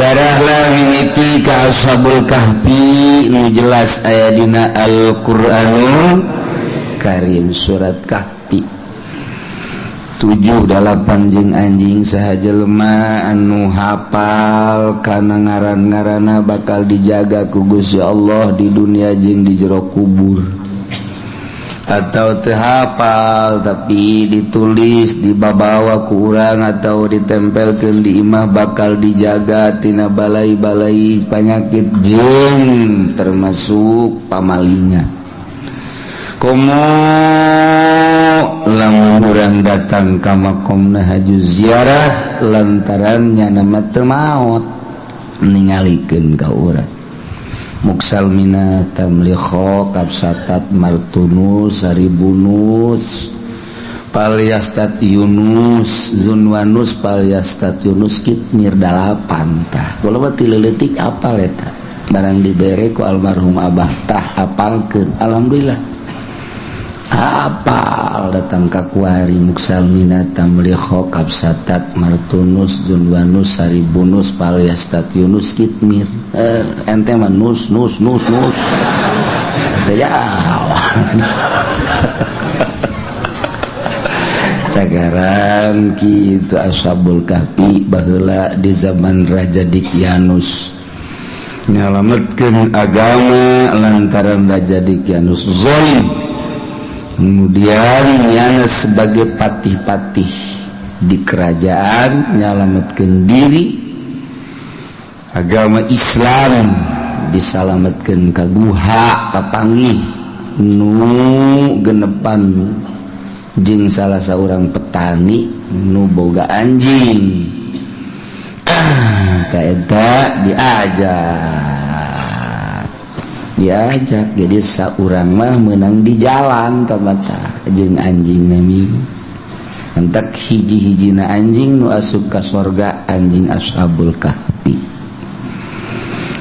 sejarah mimiti ka Ashabul Kahfi nu jelas aya dina Al-Qur'anul Karim surat Kahfi 7-8 jeung anjing saha jelema anu hafal kana ngaran-ngaranna bakal dijaga ku Gusti Allah di dunia jeung di jero kubur atau teu hafal tapi ditulis dibawa ku urang atau ditempelkeun di imah bakal dijaga tina balai-balai penyakit jeung termasuk pamalingan. Komo lamun urang datang ka makomna haju ziarah lantaran nyana teu maot ningalikeun ka urang. Muksalmina tamlikho kapsatat martunus saribunus palyastat yunus zunwanus palyastat yunus kitmir 8 tah kula mah tileutik apal eta barang dibere ku almarhum abah tah hafalkeun alhamdulillah apal datang ka kuari muksalmina tamlikho kapsatat martunus zunwanus saribunus palyastat yunus kitmir ente mah nus ya cagaran kitu Ashabul Kahfi baheula di zaman Raja Dikyanus nyalametkeun agama lantaran Raja Dikyanus zalim. Kemudian nyana sebagai patih-patih di kerajaan nyalametkeun diri agama Islam disalametkeun ka guha kapanggih nu genepan jeung salah saurang petani nu boga anjing ta eta diajak jadi saurang mah menang di jalan tamata jeung anjing nami entek hiji-hijina anjing nu asup ka sorga anjing Ashabul Kahfi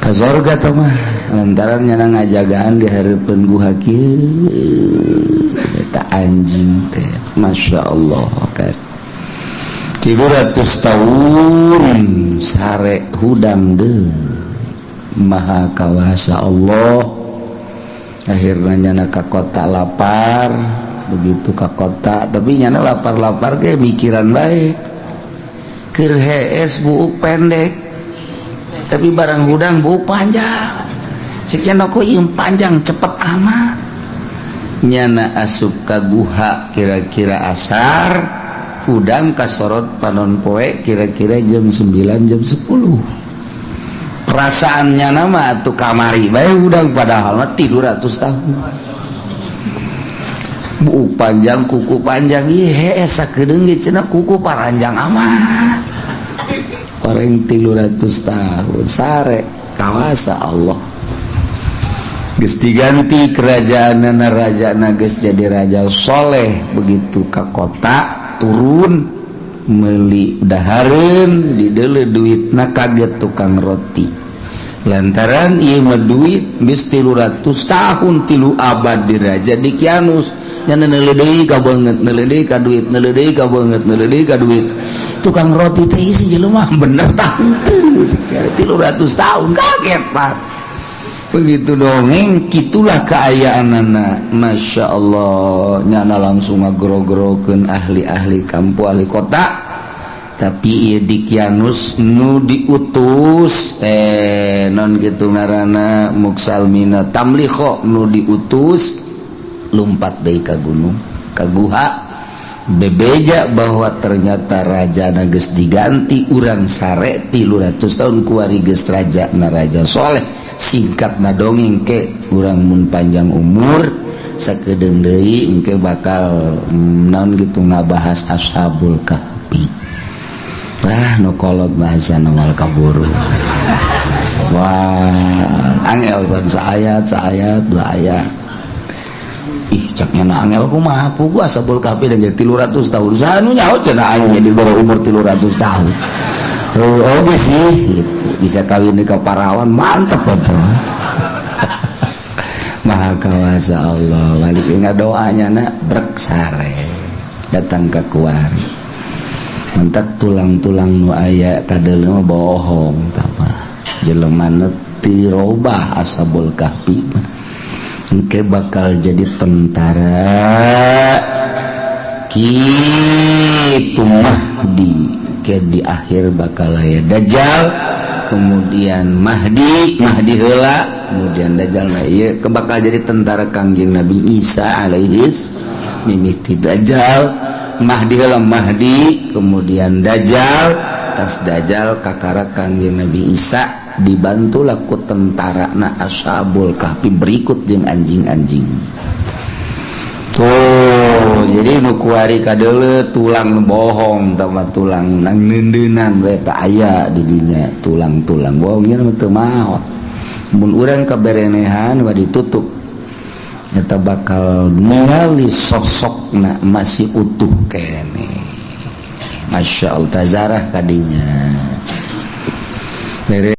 ka sorga teh mah lantaran nyana ngajagaan di hareupeun guha kieu eta anjing teh masyaallah kan 300 tahun sare hudang deui maha kawasa Allah akhirnya nyana ka kota lapar begitu ka kota tapi nyana lapar-lapar ge mikiran bae keur hees buuk pendek tapi barang hudang buuk panjang cek nyana kok ieu panjang cepet amat nyana asup ka guha kira-kira asar hudang kasorot panon poe kira-kira jam 9 jam 10 perasaannya nama atuh kamari bae udang padahal mah 300 tahun buuk panjang kuku panjang ieu hees sakedeung ge cenah kuku paranjang amat pareng 300 tahun sare kawasa Allah geus diganti kerajaanna rajana geus jadi raja soleh begitu ka kota turun meuli dahareun dideuleu duitna kaget tukang roti lantaran ieu mah duit geus 300 tahun 3 abad di Raja Dikyanus nya neuleuh deui ka beungeut neuleuh deui ka duit neuleuh deui ka beungeut neuleuh deui ka duit tukang roti teh si jelema bener tah henteu 300 tahun kaget Pak begitu dongeng kitulah kaayaanana masyaallah nyana langsung ngagro-grokeun ahli-ahli kampung ahli kota tapi ieu Dikyanus nu diutus non kitu ngaranna muksalmina tamlikho nu diutus lumpat deui ka gunung ka guha bebeja bahwa ternyata rajana geus diganti urang sare 300 tahun kuari geus rajana raja soleh singkatna dongeng ke urang mun panjang umur sakedeung deui engke bakal naon kitu ngabahas Ashabul Kahfi no kolot bahasa nawal kaburu wah angel ban saayat 2 ayat ih caknya na angel kumaha pugu Ashabul Kahfi dan jadi 300 tahun sanu nyaho cenah aing di bawah umur 300 tahun oke sih itu bisa kawin ka parawan mantep betul maha kawasa Allah balik ingat doanya nak brek sare datang ke kuari mentak tulang-tulang nu aya kadeuleu mah bohong tah jelema tirobah ashabul kahfi engke bakal jadi tentara kitu Mahdi ke di akhir bakal aya Dajjal kemudian Mahdi heula kemudian Dajjal ieu bakal jadi tentara Kangjeng Nabi Isa alaihis mimiti Dajjal Mahdi heula Mahdi kemudian Dajjal tas Dajjal kakara Kangjeng Nabi Isa dibantulah ku tentara na ashabul kahfi berikut jeung anjing-anjing tuh jadi nu kuari kadeule tulang bohong tambah tulang nang neundeunnan we teh aya di dinya tulang-tulang bohongnya mah teu maot mun urang kaberenehan wa ditutup eta bakal ningali sosokna masih utuh kene masyaallah tazarah kadinya